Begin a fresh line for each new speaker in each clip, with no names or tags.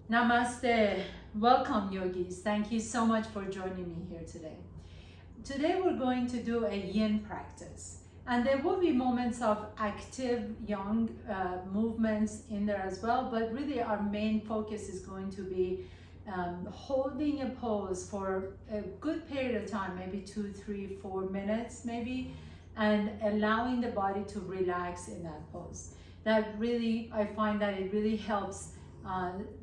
Namaste. Welcome, yogis. Thank you so much for joining me here today. Today we're going to do a yin practice, and there will be moments of active yang movements in there as well, but really our main focus is going to be holding a pose for a good period of time, maybe 2, 3, 4 minutes maybe, and allowing the body to relax in that pose. That really, I find that it really helps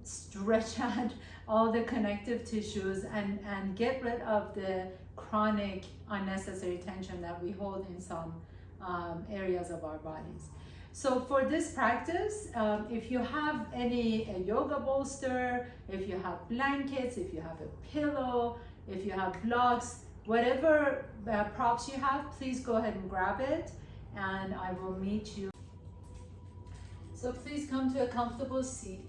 stretch out all the connective tissues and get rid of the chronic unnecessary tension that we hold in some areas of our bodies. So for this practice, if you have any yoga bolster, if you have blankets, if you have a pillow, if you have blocks, whatever props you have, please go ahead and grab it and I will meet you. So please come to a comfortable seat.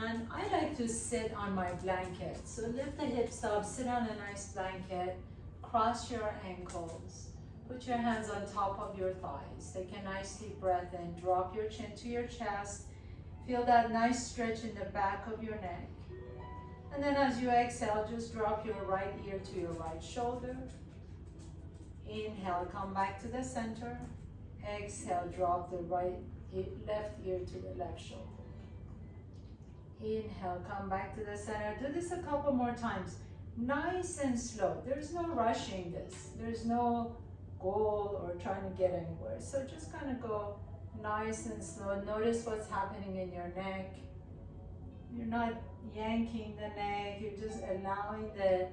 And I like to sit on my blanket. So lift the hips up, sit on a nice blanket, cross your ankles, put your hands on top of your thighs. Take a nice deep breath in, drop your chin to your chest. Feel that nice stretch in the back of your neck. And then as you exhale, just drop your right ear to your right shoulder. Inhale, come back to the center. Exhale, drop the left ear to the left shoulder. Inhale, come back to the center. Do this a couple more times. Nice and slow. There's no rushing this. There's no goal or trying to get anywhere. So just kind of go nice and slow. Notice what's happening in your neck. You're not yanking the neck. You're just allowing the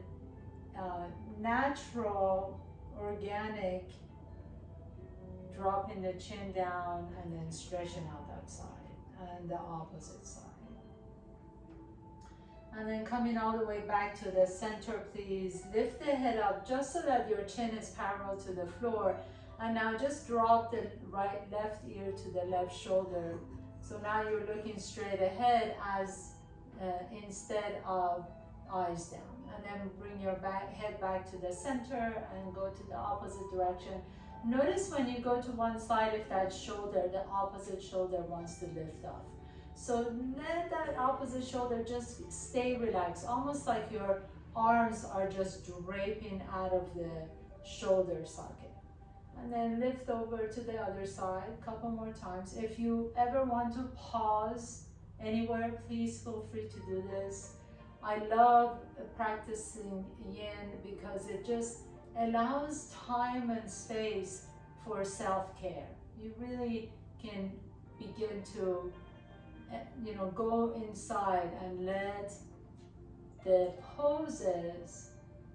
natural, organic dropping the chin down and then stretching out that side and the opposite side. And then coming all the way back to the center, please lift the head up just so that your chin is parallel to the floor. And now just drop the left ear to the left shoulder. So now you're looking straight ahead as instead of eyes down. And then bring your head back to the center and go to the opposite direction. Notice when you go to one side, if that shoulder, the opposite shoulder wants to lift off. So let that opposite shoulder just stay relaxed, almost like your arms are just draping out of the shoulder socket. And then lift over to the other side a couple more times. If you ever want to pause anywhere, please feel free to do this. I love practicing yin because it just allows time and space for self-care. You really can begin to go inside and let the poses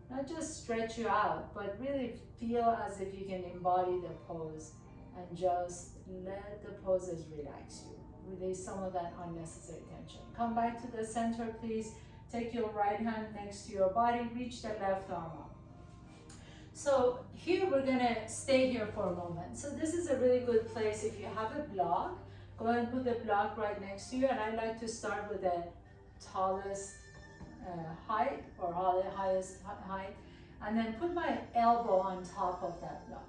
not just stretch you out, but really feel as if you can embody the pose and just let the poses relax you. Release some of that unnecessary tension. Come back to the center, please. Take your right hand next to your body, reach the left arm up. So here we're gonna stay here for a moment. So this is a really good place if you have a block. Go ahead and put the block right next to you, and I like to start with the tallest height or the highest height, and then put my elbow on top of that block.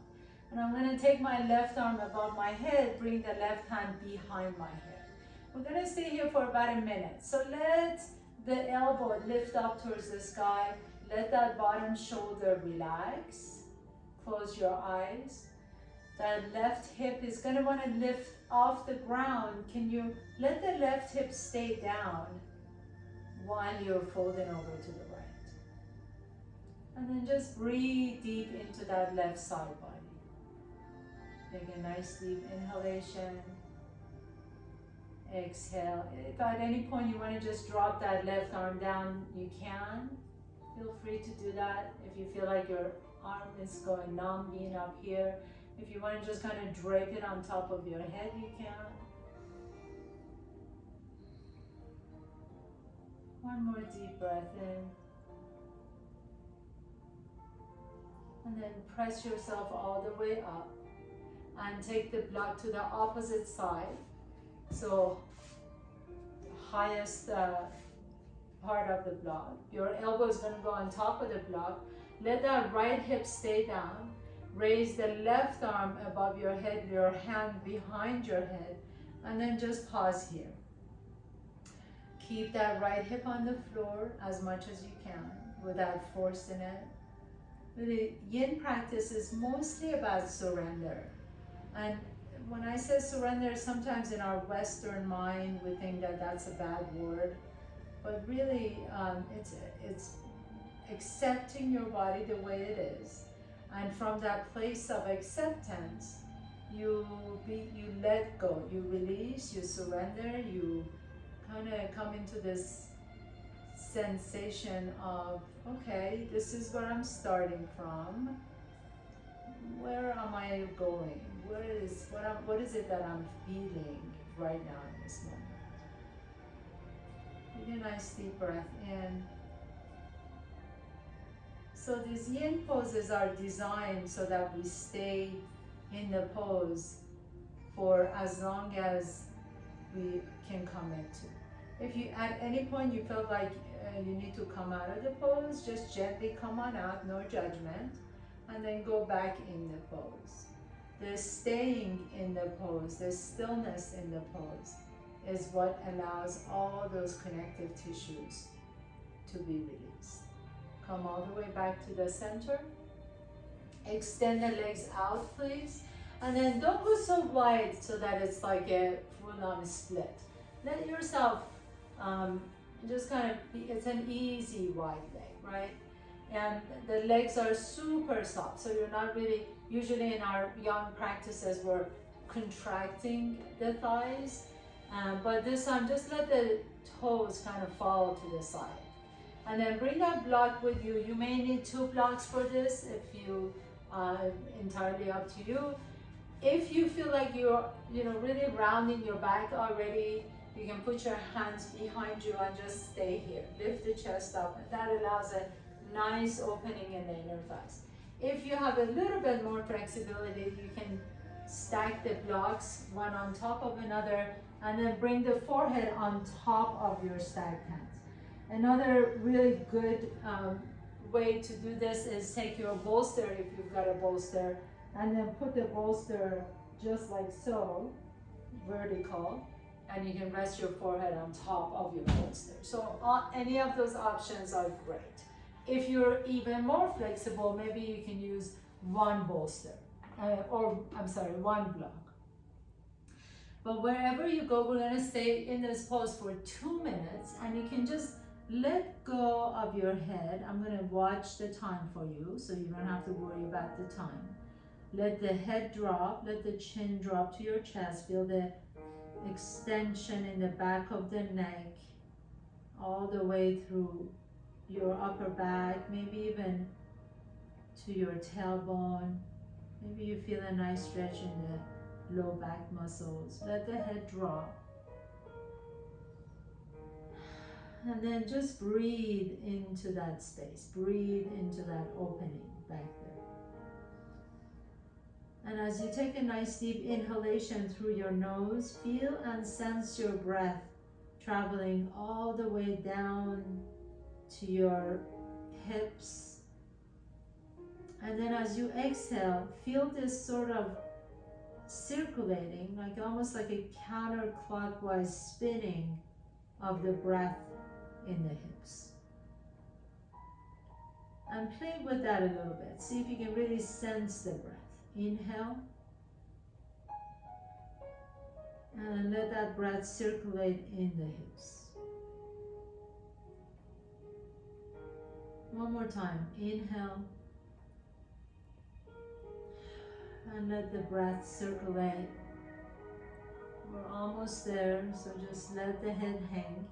And I'm going to take my left arm above my head, bring the left hand behind my head. We're going to stay here for about a minute. So let the elbow lift up towards the sky. Let that bottom shoulder relax. Close your eyes. That left hip is going to want to lift off the ground. Can you let the left hip stay down while you're folding over to the right? And then just breathe deep into that left side body. Take a nice deep inhalation. Exhale. If at any point you want to just drop that left arm down, you can. Feel free to do that. If you feel like your arm is going numb, being up here. If you want to just kind of drape it on top of your head, you can. One more deep breath in. And then press yourself all the way up. And take the block to the opposite side. So, highest part of the block. Your elbow is going to go on top of the block. Let that right hip stay down. Raise the left arm above your head, your hand behind your head, and then just pause here. Keep that right hip on the floor as much as you can without forcing it. Really, yin practice is mostly about surrender. And when I say surrender, sometimes in our Western mind we think that that's a bad word, but really it's accepting your body the way it is, and from that place of acceptance, you let go, you release, you surrender, you kind of come into this sensation of, okay, this is where I'm starting from. Where am I going? What is it that I'm feeling right now in this moment? Take a nice deep breath in. So these yin poses are designed so that we stay in the pose for as long as we can commit to. If you at any point you feel like you need to come out of the pose, just gently come on out, no judgment, and then go back in the pose. The staying in the pose, the stillness in the pose is what allows all those connective tissues to be released. Come all the way back to the center. Extend the legs out, please. And then don't go so wide so that it's like a full-on split. Let yourself just kind of it's an easy wide leg, right? And the legs are super soft, so you're not really, usually in our young practices, we're contracting the thighs. But this time, just let the toes kind of fall to the side. And then bring that block with you. You may need 2 blocks for this, if you, entirely up to you. If you feel like you're, really rounding your back already, you can put your hands behind you and just stay here. Lift the chest up, and that allows a nice opening in the inner thighs. If you have a little bit more flexibility, you can stack the blocks one on top of another, and then bring the forehead on top of your stacked hands. Another really good way to do this is take your bolster, if you've got a bolster, and then put the bolster just like so, vertical, and you can rest your forehead on top of your bolster. So any of those options are great. If you're even more flexible, maybe you can use one bolster, one block. But wherever you go, we're gonna stay in this pose for 2 minutes, and you can just let go of your head. I'm gonna watch the time for you, so you don't have to worry about the time. Let the head drop, let the chin drop to your chest. Feel the extension in the back of the neck, all the way through your upper back, maybe even to your tailbone. Maybe you feel a nice stretch in the low back muscles. Let the head drop. And then just breathe into that space. Breathe into that opening back there. And as you take a nice deep inhalation through your nose, feel and sense your breath traveling all the way down to your hips. And then as you exhale, feel this sort of circulating, like almost like a counterclockwise spinning of the breath in the hips. And play with that a little bit. See if you can really sense the breath. Inhale. And let that breath circulate in the hips. One more time. Inhale. And let the breath circulate. We're almost there, so just let the head hang.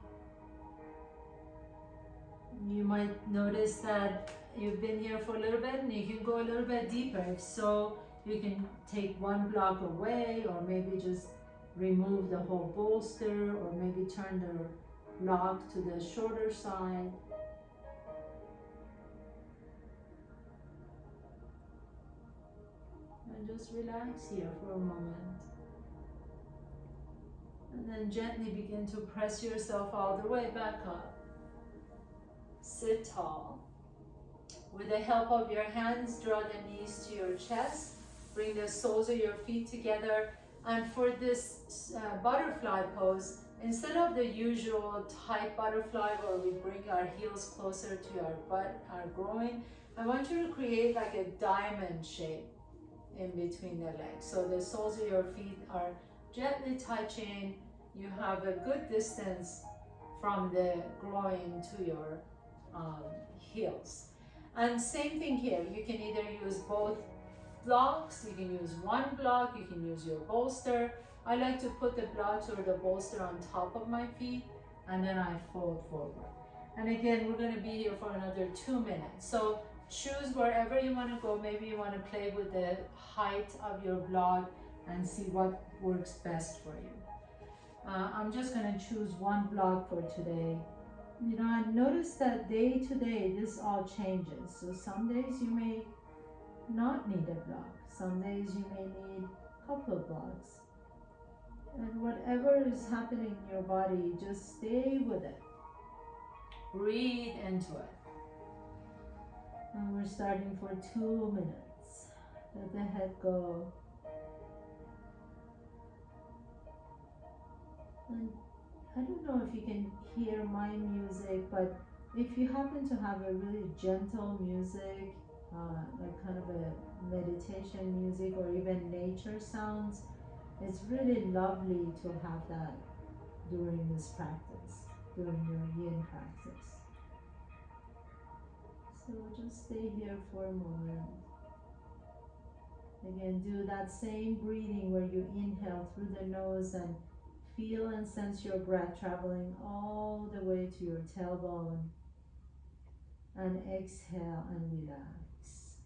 You might notice that you've been here for a little bit and you can go a little bit deeper. If so, you can take one block away, or maybe just remove the whole bolster, or maybe turn the block to the shorter side. And just relax here for a moment. And then gently begin to press yourself all the way back up. Sit tall. With the help of your hands, draw the knees to your chest. Bring the soles of your feet together. And for this butterfly pose, instead of the usual tight butterfly where we bring our heels closer to our butt, our groin, I want you to create like a diamond shape in between the legs. So the soles of your feet are gently touching. You have a good distance from the groin to your heels. And same thing here. You can either use both blocks, you can use one block, you can use your bolster. I like to put the blocks or the bolster on top of my feet, and then I fold forward. And again, we're going to be here for another 2 minutes. So choose wherever you want to go. Maybe you want to play with the height of your block and see what works best for you. I'm just going to choose one block for today. You know, I noticed that day to day, this all changes. So some days you may not need a block. Some days you may need a couple of blocks. And whatever is happening in your body, just stay with it. Breathe into it. And we're starting for 2 minutes. Let the head go. And I don't know if you can hear my music, but if you happen to have a really gentle music, like kind of a meditation music or even nature sounds, it's really lovely to have that during this practice, during your yin practice. So just stay here for a moment. Again, do that same breathing where you inhale through the nose and feel and sense your breath traveling all the way to your tailbone. And exhale and relax.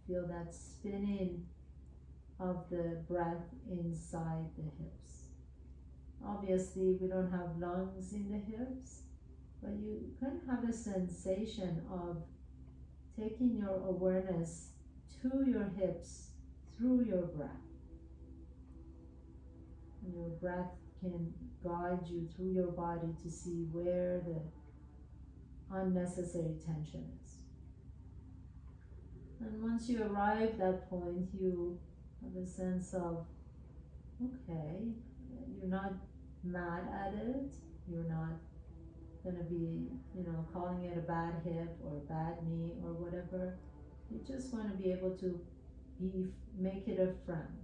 Feel that spinning of the breath inside the hips. Obviously, we don't have lungs in the hips, but you can have a sensation of taking your awareness to your hips through your breath. And your breath can guide you through your body to see where the unnecessary tension is. And once you arrive at that point, you have a sense of, okay, you're not mad at it, you're not going to be, calling it a bad hip or a bad knee or whatever. You just want to be able to make it a friend.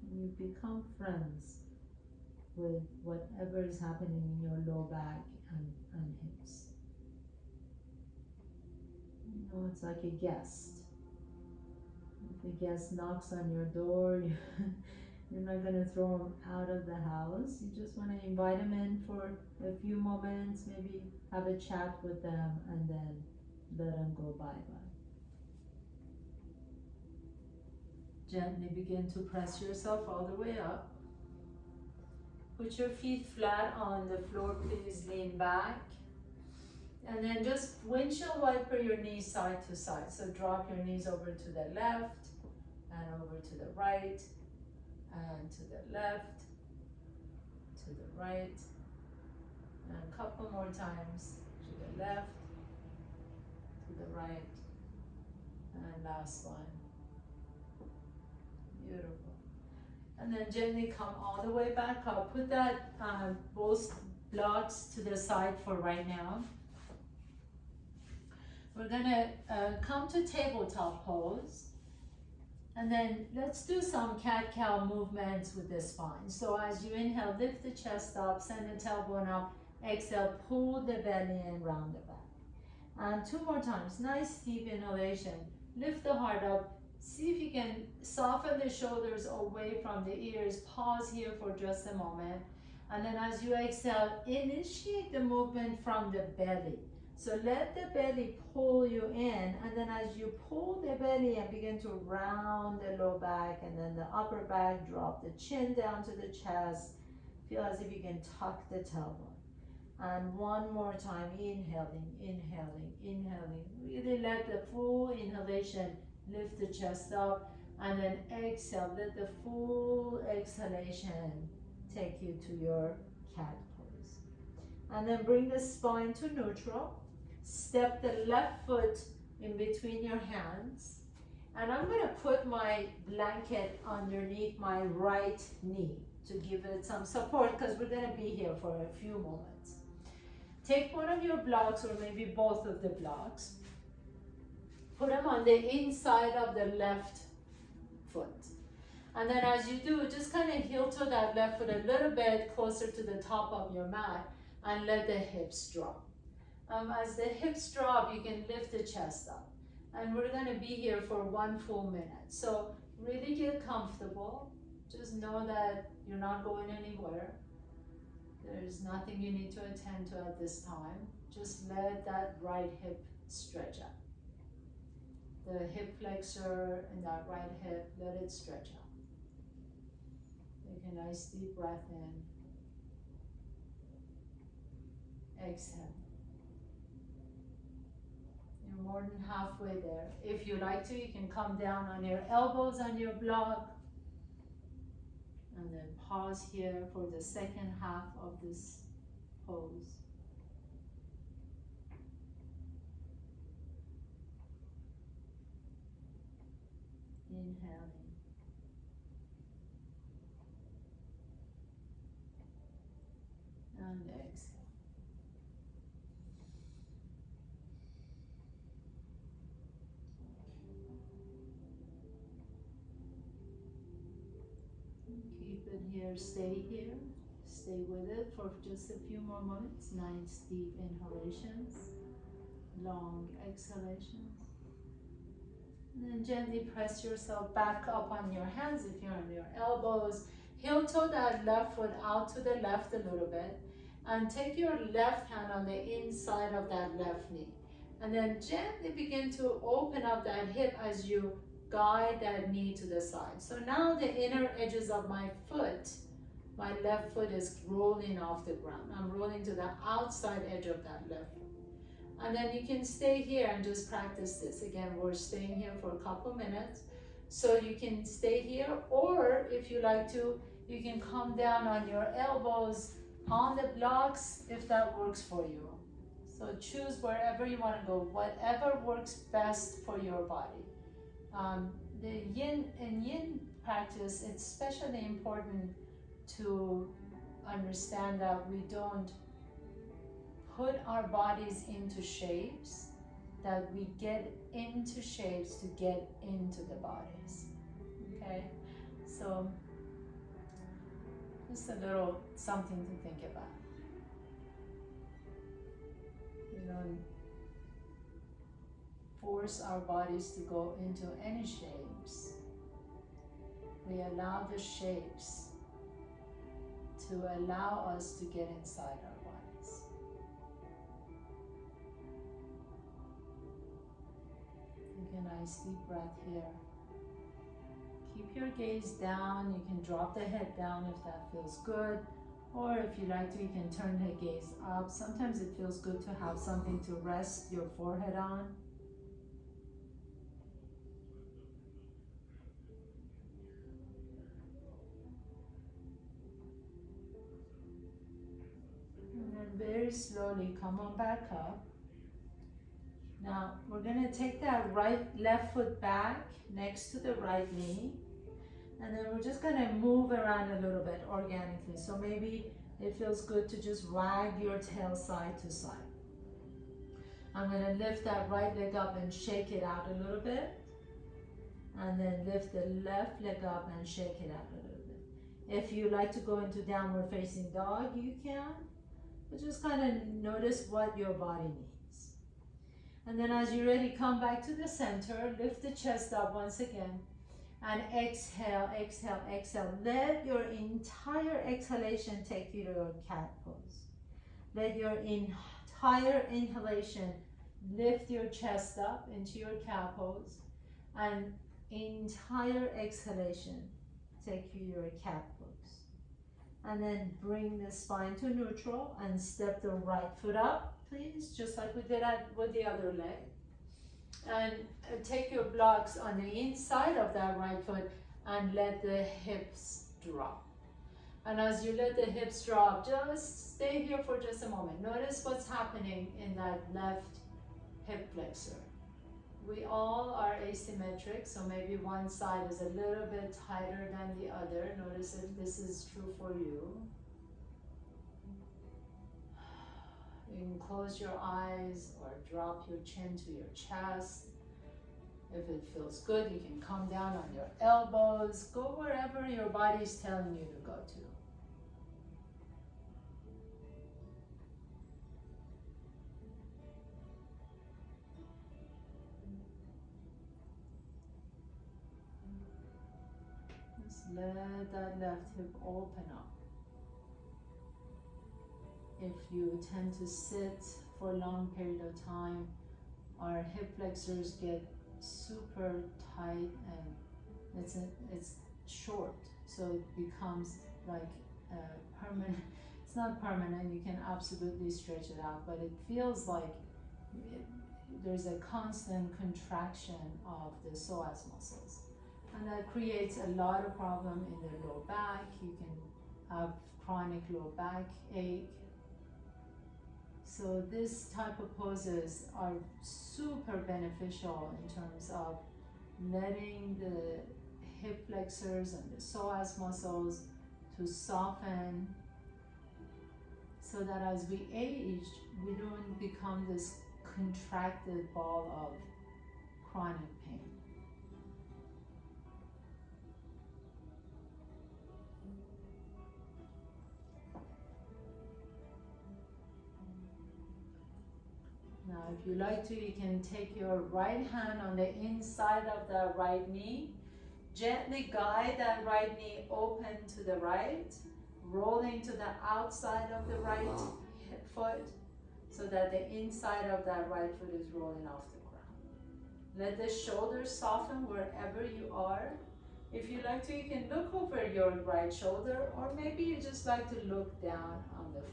And you become friends with whatever is happening in your low back and hips. It's like a guest. If a guest knocks on your door, you're not going to throw them out of the house. You just want to invite them in for a few moments, maybe have a chat with them, and then let them go bye-bye. Gently begin to press yourself all the way up. Put your feet flat on the floor, please lean back. And then just windshield wiper your knees side to side. So drop your knees over to the left and over to the right and to the left, to the right. And a couple more times to the left, to the right, and last one. Beautiful. And then gently come all the way back up. Put that both blocks to the side for right now. We're gonna come to tabletop pose. And then let's do some cat-cow movements with the spine. So as you inhale, lift the chest up, send the tailbone up. Exhale, pull the belly in, round the back. And 2 more times. Nice deep inhalation. Lift the heart up. See if you can soften the shoulders away from the ears. Pause here for just a moment. And then as you exhale, initiate the movement from the belly. So let the belly pull you in, and then as you pull the belly and begin to round the low back and then the upper back, drop the chin down to the chest. Feel as if you can tuck the tailbone. And one more time, inhaling, inhaling, inhaling. Really let the full inhalation lift the chest up, and then exhale. Let the full exhalation take you to your cat pose. And then bring the spine to neutral. Step the left foot in between your hands. And I'm going to put my blanket underneath my right knee. to give it some support because we're going to be here for a few moments. Take one of your blocks or maybe both of the blocks. Put them on the inside of the left foot. And then as you do, just kind of heel toe that left foot a little bit closer to the top of your mat and let the hips drop. As the hips drop, you can lift the chest up. And we're going to be here for 1 full minute. So really get comfortable. Just know that you're not going anywhere. There's nothing you need to attend to at this time. Just let that right hip stretch out. The hip flexor and that right hip, let it stretch out. Take a nice deep breath in. Exhale. You're more than halfway there. If you like to, you can come down on your elbows on your block. And then pause here for the second half of this pose. Inhaling. And exhale. Keep it here, stay here. Stay with it for just a few more moments. Nice deep inhalations, long exhalations. And then gently press yourself back up on your hands if you're on your elbows. Heel toe that left foot out to the left a little bit. And take your left hand on the inside of that left knee. And then gently begin to open up that hip as you guide that knee to the side. So now the inner edges of my foot, my left foot is rolling off the ground. I'm rolling to the outside edge of that left foot. And then you can stay here and just practice this. Again, we're staying here for a couple minutes. So you can stay here, or if you like to, you can come down on your elbows on the blocks if that works for you. So choose wherever you want to go, whatever works best for your body. The yin practice, it's especially important to understand that we don't put our bodies into shapes, that we get into shapes to get into the bodies. Okay? So just a little something to think about. We don't force our bodies to go into any shapes. We allow the shapes to allow us to get inside our bodies. Take a nice deep breath here. Keep your gaze down. You can drop the head down if that feels good. Or if you like to, you can turn the gaze up. Sometimes it feels good to have something to rest your forehead on. And then very slowly come on back up. Now we're going to take that left foot back next to the right knee. And then we're just going to move around a little bit organically. So maybe it feels good to just wag your tail side to side. I'm going to lift that right leg up and shake it out a little bit. And then lift the left leg up and shake it out a little bit. If you like to go into downward facing dog, you can. But just kind of notice what your body needs. And then as you're ready, come back to the center. Lift the chest up once again. And exhale, exhale, exhale. Let your entire exhalation take you to your cat pose. Let your entire inhalation lift your chest up into your cat pose. And entire exhalation take you to your cat pose. And then bring the spine to neutral and step the right foot up, please, just like we did with the other leg. And take your blocks on the inside of that right foot and let the hips drop. And as you let the hips drop, just stay here for just a moment. Notice what's happening in that left hip flexor. We all are asymmetric, so maybe one side is a little bit tighter than the other. Notice if this is true for you. You can close your eyes or drop your chin to your chest. If it feels good, you can come down on your elbows. Go wherever your body is telling you to go to. Just let that left hip open up. If you tend to sit for a long period of time, our hip flexors get super tight and it's short, so it becomes like permanent. It's not permanent, you can absolutely stretch it out, but it feels like there's a constant contraction of the psoas muscles, and that creates a lot of problem in the low back. You can have chronic low back ache. So this type of poses are super beneficial in terms of letting the hip flexors and the psoas muscles to soften, so that as we age, we don't become this contracted ball of chronic pain. Now, if you like to, you can take your right hand on the inside of the right knee. Gently guide that right knee open to the right, rolling to the outside of the right hip foot, so that the inside of that right foot is rolling off the ground. Let the shoulders soften wherever you are. If you like to, you can look over your right shoulder, or maybe you just like to look down on the floor.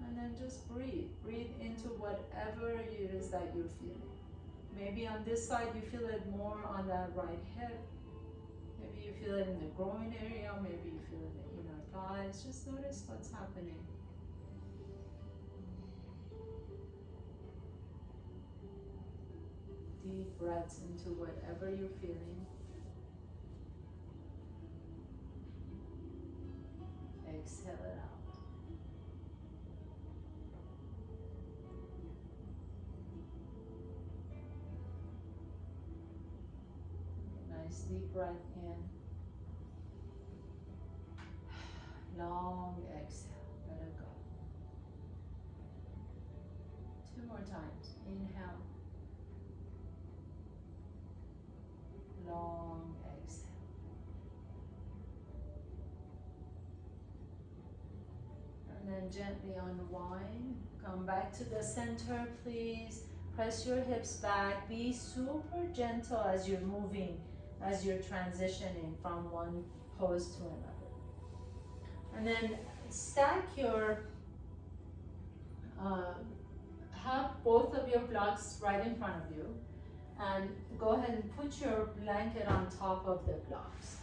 And then just breathe. Breathe into whatever it is that you're feeling. Maybe on this side you feel it more on that right hip. Maybe you feel it in the groin area. Maybe you feel it in the inner thighs. Just notice what's happening. Deep breaths into whatever you're feeling. Exhale it out. Nice deep breath in. Long exhale. Let it go. 2 more times. Inhale. Long exhale. And then gently unwind. Come back to the center, please. Press your hips back. Be super gentle as you're moving, as you're transitioning from one pose to another. And then stack your, have both of your blocks right in front of you, and go ahead and put your blanket on top of the blocks.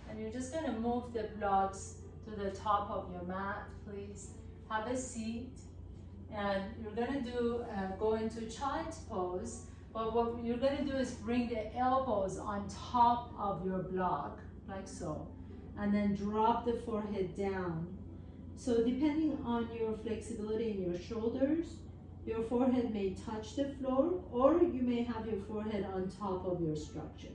And you're just gonna move the blocks to the top of your mat, please. Have a seat, and you're gonna do, go into child's pose. But what you're going to do is bring the elbows on top of your block, like so, and then drop the forehead down. So depending on your flexibility in your shoulders, your forehead may touch the floor, or you may have your forehead on top of your structure.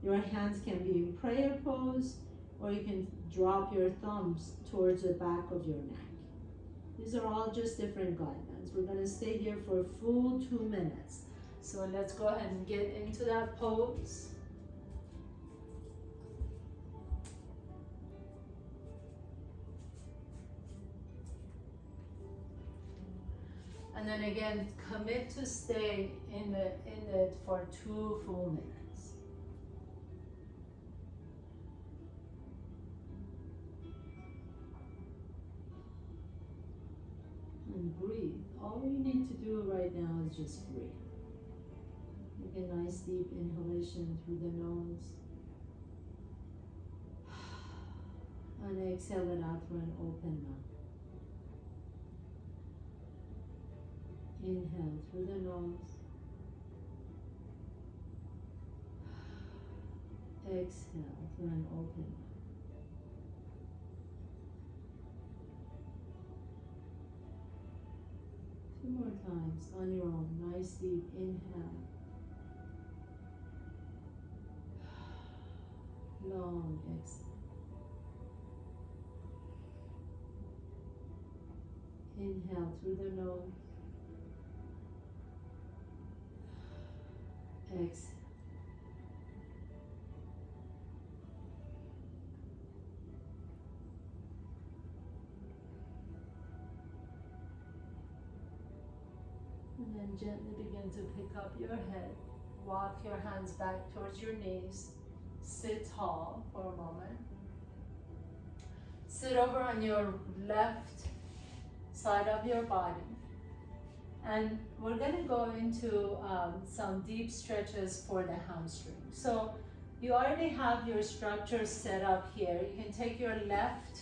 Your hands can be in prayer pose, or you can drop your thumbs towards the back of your neck. These are all just different guidelines. We're going to stay here for a full 2 minutes. So let's go ahead and get into that pose. And then again, commit to stay in it for 2 full minutes. And breathe. All you need to do right now is just breathe. Take a nice deep inhalation through the nose. And exhale it out through an open mouth. Inhale through the nose. Exhale through an open mouth. Two more times on your own. Nice deep inhale. Long exhale. Inhale through the nose. Exhale. And then gently begin to pick up your head. Walk your hands back towards your knees. Sit tall for a moment. Sit over on your left side of your body. And we're going to go into some deep stretches for the hamstring. So you already have your structure set up here. You can take your left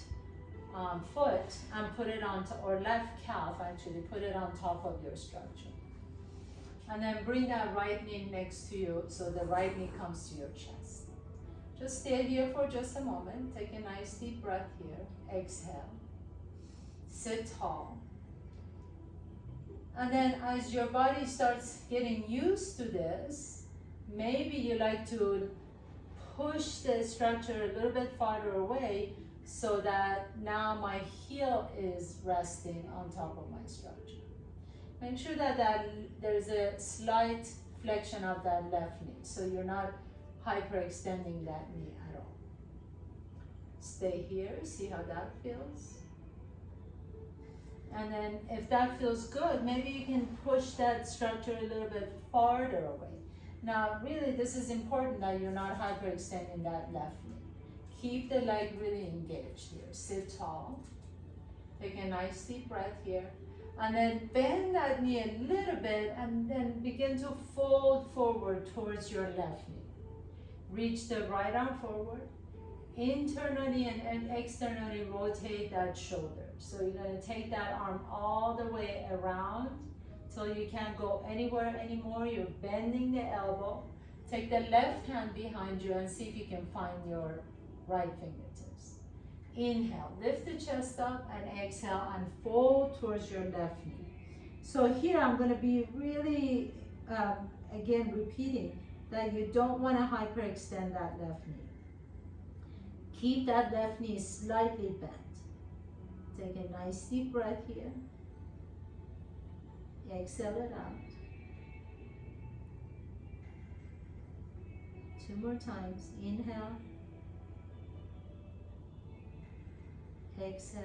foot and put it on, or left calf actually, put it on top of your structure. And then bring that right knee next to you so the right knee comes to your chest. Just stay here for just a moment. Take a nice deep breath here. Exhale. Sit tall. And then as your body starts getting used to this, maybe you like to push the structure a little bit farther away so that now my heel is resting on top of my structure. Make sure that there's a slight flexion of that left knee, so you're not hyperextending that knee at all. Stay here, see how that feels. And then if that feels good, maybe you can push that structure a little bit farther away. Now, really, this is important that you're not hyperextending that left knee. Keep the leg really engaged here. Sit tall. Take a nice deep breath here. And then bend that knee a little bit and then begin to fold forward towards your left knee. Reach the right arm forward. Internally and externally rotate that shoulder. So you're going to take that arm all the way around till you can't go anywhere anymore. You're bending the elbow. Take the left hand behind you and see if you can find your right fingertips. Inhale, lift the chest up, and exhale and fold towards your left knee. So here I'm going to be really, again, repeating that you don't want to hyperextend that left knee. Keep that left knee slightly bent. Take a nice deep breath here. Exhale it out. Two more times. Inhale. Exhale.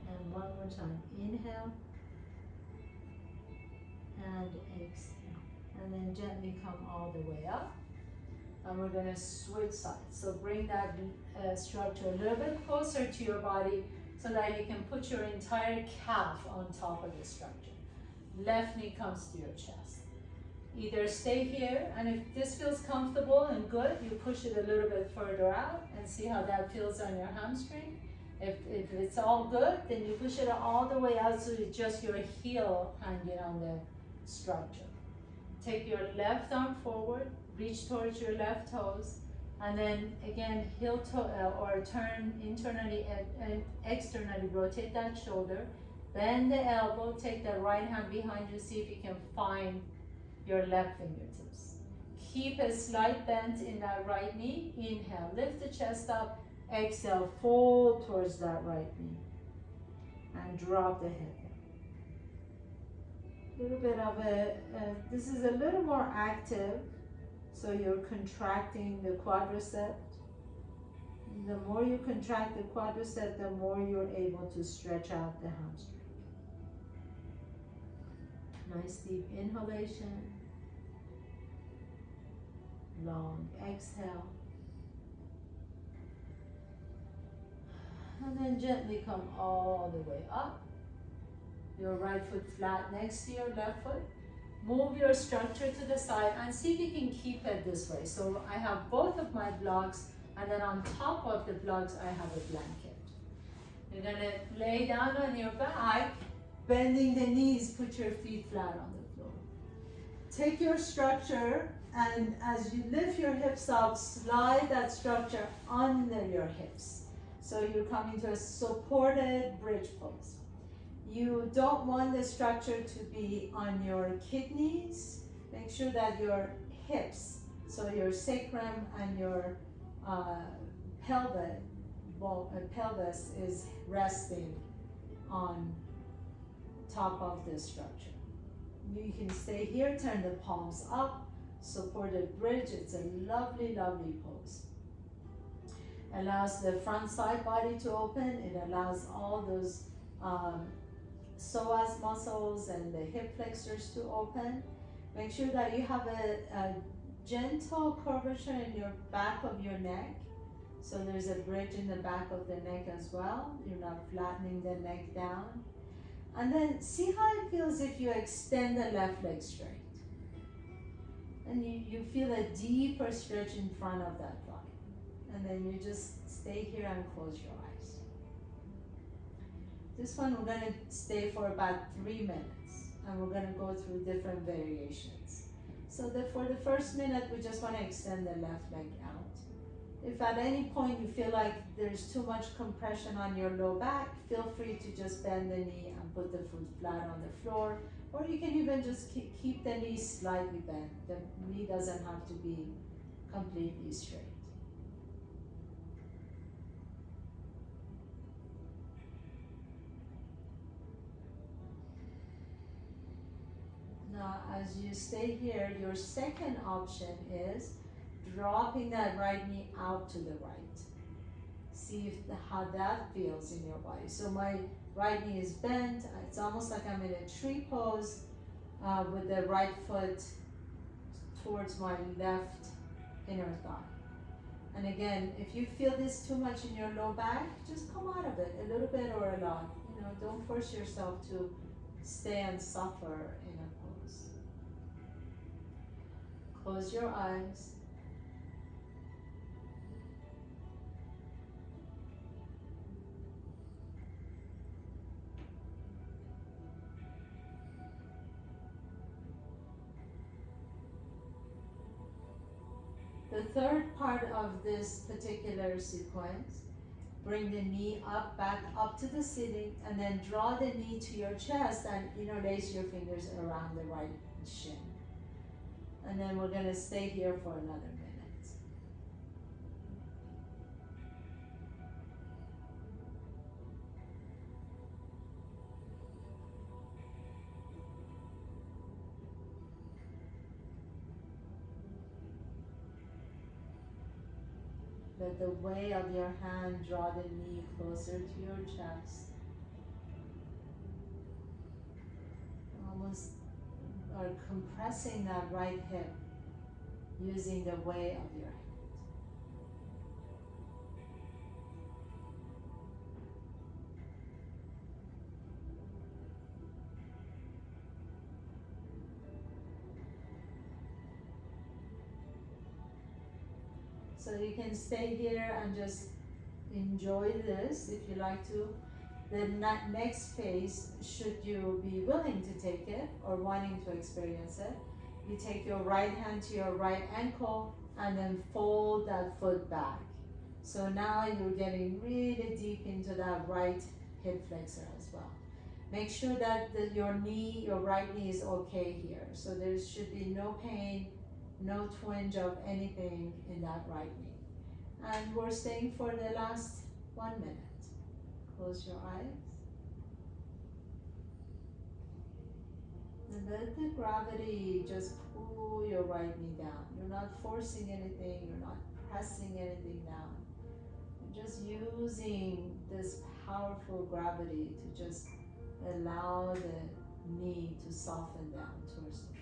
And one more time. Inhale. And exhale. And then gently come all the way up. And we're going to switch sides. So bring that structure a little bit closer to your body so that you can put your entire calf on top of the structure. Left knee comes to your chest. Either stay here, and if this feels comfortable and good, you push it a little bit further out and see how that feels on your hamstring. If it's all good, then you push it all the way out so it's just your heel hanging on the structure. Take your left arm forward, reach towards your left toes, and then again heel toe or turn internally and externally, rotate that shoulder, bend the elbow, take the right hand behind you, see if you can find your left fingertips. Keep a slight bend in that right knee. Inhale, lift the chest up, exhale, fold towards that right knee, and drop the head down. A little bit of this is a little more active. So you're contracting the quadricep. The more you contract the quadricep, the more you're able to stretch out the hamstring. Nice deep inhalation. Long exhale. And then gently come all the way up. Your right foot flat next to your left foot. Move your structure to the side and see if you can keep it this way. So I have both of my blocks And then on top of the blocks, I have a blanket. You're gonna lay down on your back, bending the knees, put your feet flat on the floor. Take your structure, and as you lift your hips up, slide that structure under your hips. So you're coming to a supported bridge pose. You don't want the structure to be on your kidneys. Make sure that your hips, so your sacrum and your pelvis is resting on top of the structure. You can stay here, turn the palms up, supported bridge. It's a lovely, lovely pose. Allows the front side body to open. It allows all those psoas muscles and the hip flexors to open. Make sure that you have a gentle curvature in your back of your neck. So there's a bridge in the back of the neck as well. You're not flattening the neck down. And then see how it feels if you extend the left leg straight. And you feel a deeper stretch in front of that body. And then you just stay here and close your eyes. This one we're going to stay for about 3 minutes. And we're going to go through different variations. So for the first minute, we just want to extend the left leg out. If at any point you feel like there's too much compression on your low back, feel free to just bend the knee and put the foot flat on the floor. Or you can even just keep the knee slightly bent. The knee doesn't have to be completely straight. Now, as you stay here, your second option is dropping that right knee out to the right. See how that feels in your body. So my right knee is bent. It's almost like I'm in a tree pose with the right foot towards my left inner thigh. And again, if you feel this too much in your low back, just come out of it a little bit or a lot. You know, don't force yourself to stay and suffer in a pose. Close your eyes. The third part of this particular sequence, bring the knee up, back up to the ceiling, and then draw the knee to your chest and interlace your fingers around the right shin. And then we're going to stay here for another minute. Let the weight of your hand draw the knee closer to your chest. Almost are compressing that right hip using the weight of your hand. So you can stay here and just enjoy this if you like to. The next phase, should you be willing to take it or wanting to experience it, you take your right hand to your right ankle and then fold that foot back. So now you're getting really deep into that right hip flexor as well. Make sure that your right knee is okay here. So there should be no pain, no twinge of anything in that right knee. And we're staying for the last 1 minute. Close your eyes. And let the gravity just pull your right knee down. You're not forcing anything, you're not pressing anything down. You're just using this powerful gravity to just allow the knee to soften down towards the floor.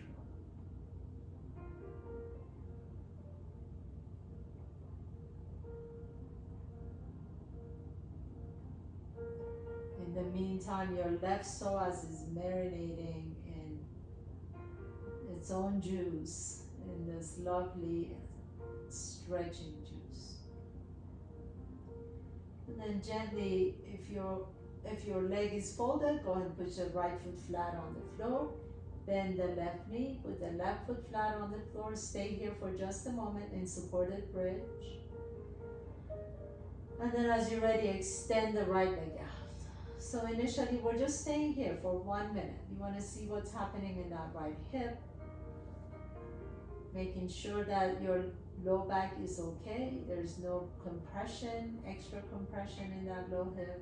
In the meantime, your left psoas is marinating in its own juice, in this lovely stretching juice. And then gently, if your leg is folded, go ahead and put your right foot flat on the floor. Bend the left knee, put the left foot flat on the floor. Stay here for just a moment in supported bridge. And then as you're ready, extend the right leg out. So initially, we're just staying here for 1 minute. You want to see what's happening in that right hip. Making sure that your low back is okay. There's no compression, extra compression in that low hip,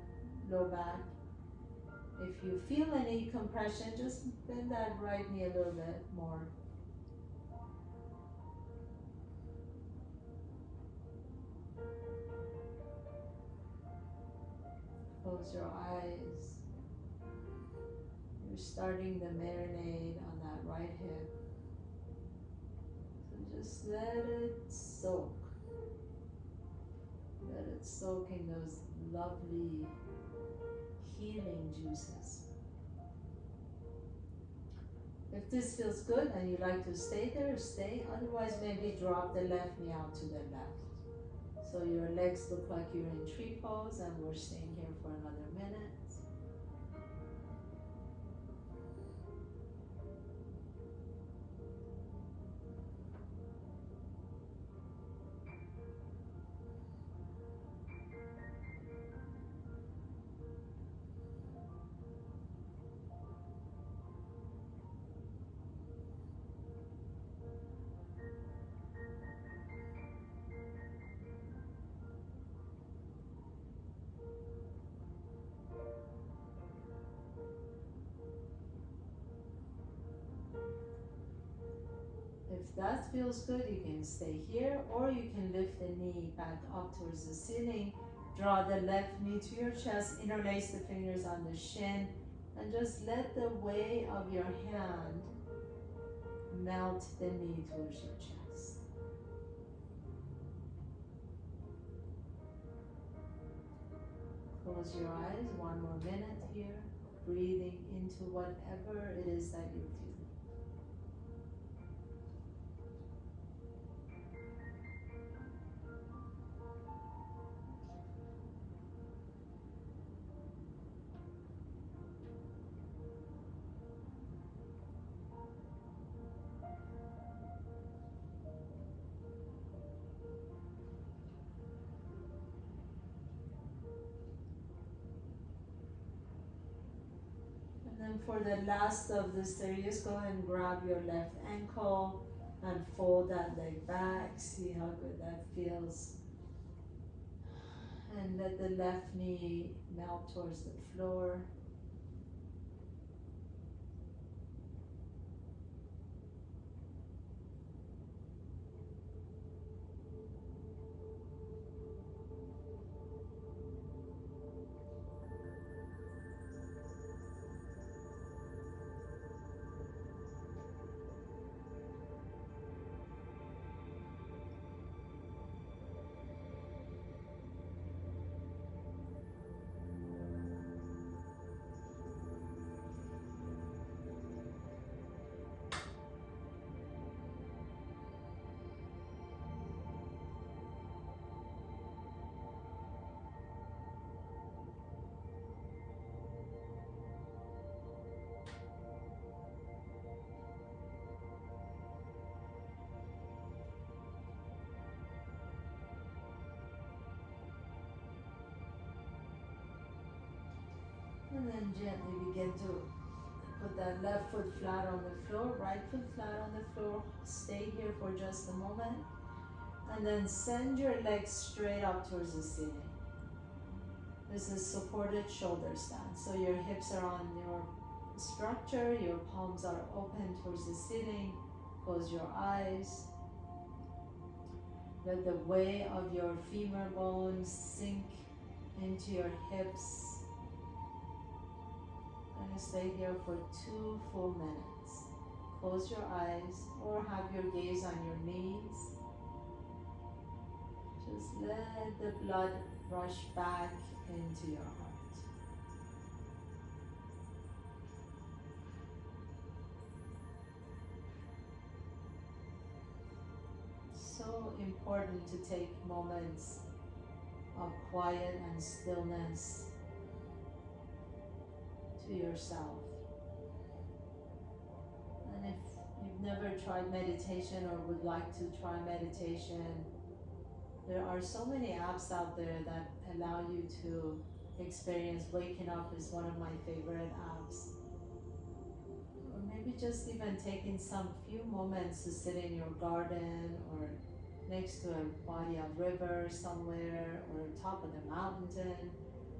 low back. If you feel any compression, just bend that right knee a little bit more. Close your eyes. You're starting the marinade on that right hip. So just let it soak. Let it soak in those lovely healing juices. If this feels good and you like to stay there, stay. Otherwise, maybe drop the left knee out to the left. So your legs look like you're in tree pose, and we're staying here for another minute. If that feels good, you can stay here, or you can lift the knee back up towards the ceiling. Draw the left knee to your chest, interlace the fingers on the shin, and just let the weight of your hand melt the knee towards your chest. Close your eyes, 1 more minute here, breathing into whatever it is that you're feeling. And then for the last of the series, go ahead and grab your left ankle and fold that leg back. See how good that feels. And let the left knee melt towards the floor. And then gently begin to put that left foot flat on the floor, right foot flat on the floor. Stay here for just a moment. And then send your legs straight up towards the ceiling. This is supported shoulder stand. So your hips are on your structure, your palms are open towards the ceiling. Close your eyes. Let the weight of your femur bones sink into your hips. And stay here for 2 full minutes. Close your eyes or have your gaze on your knees. Just let the blood rush back into your heart. So important to take moments of quiet and stillness to yourself. And if you've never tried meditation or would like to try meditation, there are so many apps out there that allow you to experience waking up. Is one of my favorite apps. Or maybe just even taking some few moments to sit in your garden or next to a body of river somewhere or top of the mountain.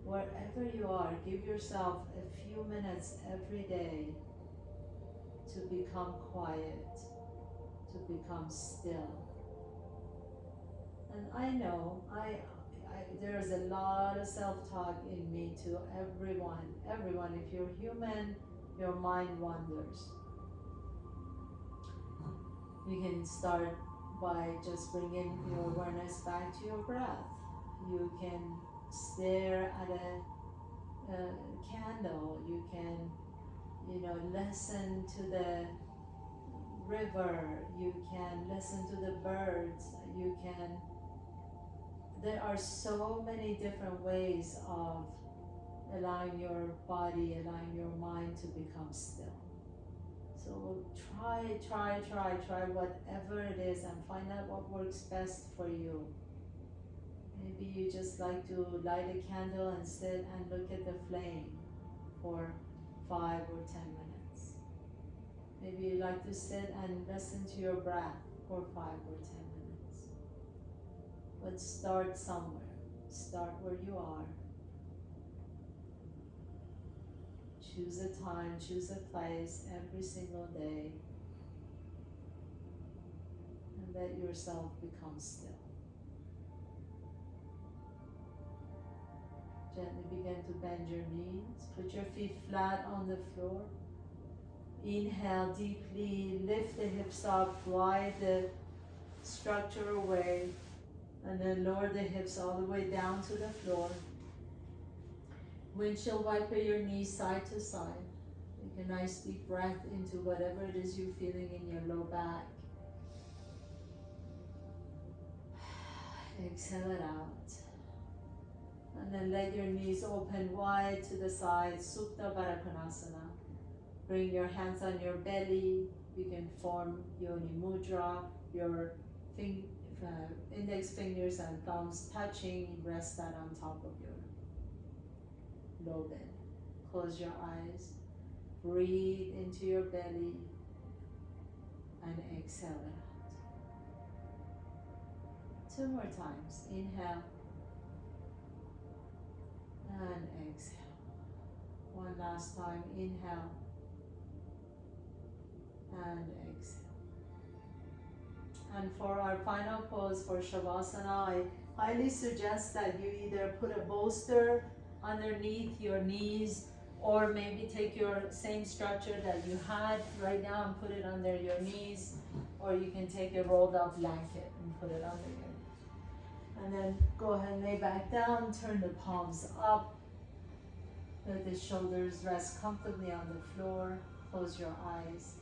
Wherever you are, give yourself a few minutes every day to become quiet, to become still. And I know there's a lot of self-talk in me to everyone. If you're human, your mind wanders. You can start by just bringing your awareness back to your breath. You can stare at a candle. You can, listen to the river. You can listen to the birds. There are so many different ways of allowing your body, allowing your mind to become still. So try whatever it is and find out what works best for you. Maybe you just like to light a candle and sit and look at the flame for 5 or 10 minutes. Maybe you like to sit and listen to your breath for 5 or 10 minutes. But start somewhere. Start where you are. Choose a time, choose a place every single day, and let yourself become still. Gently begin to bend your knees. Put your feet flat on the floor. Inhale deeply, lift the hips up, glide the structure away, and then lower the hips all the way down to the floor. Windshield wiper your knees side to side. Take a nice deep breath into whatever it is you're feeling in your low back. Exhale it out. And then let your knees open wide to the side, Supta Baddha Konasana. Bring your hands on your belly. You can form Yoni Mudra, your index fingers and thumbs touching. Rest that on top of your low belly. Close your eyes. Breathe into your belly and exhale it out. 2 more times. Inhale and exhale. One last time. Inhale and exhale. And for our final pose for Shavasana, I highly suggest that you either put a bolster underneath your knees, or maybe take your same structure that you had right now and put it under your knees, or you can take a rolled up blanket and put it under your knees. And then go ahead and lay back down, turn the palms up, let the shoulders rest comfortably on the floor, close your eyes.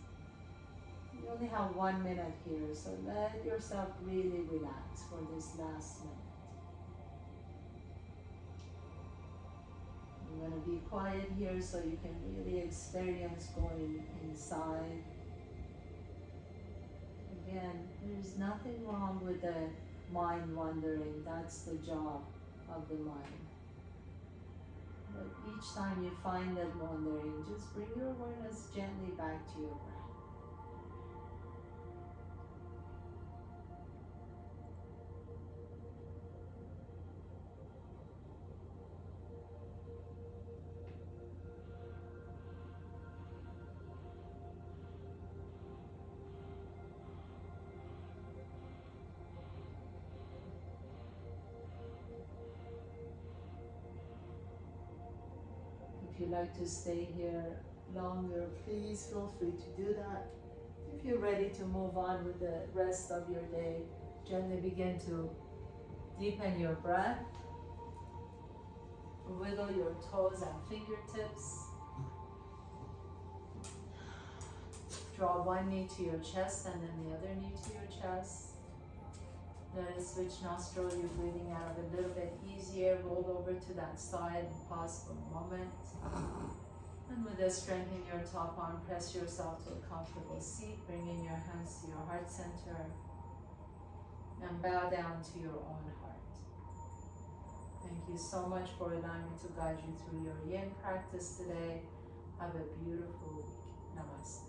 You only have 1 minute here, so let yourself really relax for this last minute. I'm going to be quiet here so you can really experience going inside. Again, there's nothing wrong with the mind wandering. That's the job of the mind. But each time you find that wandering, just bring your awareness gently back to your breath. If you like to stay here longer, please feel free to do that. If you're ready to move on with the rest of your day, gently begin to deepen your breath. Wiggle your toes and fingertips. Draw one knee to your chest and then the other knee to your chest. Let it switch nostril. You're breathing out a little bit easier. to that side and pause for a moment. And with the strength in your top arm, press yourself to a comfortable seat, bringing your hands to your heart center and bow down to your own heart. Thank you so much for allowing me to guide you through your yin practice today. Have a beautiful week. Namaste.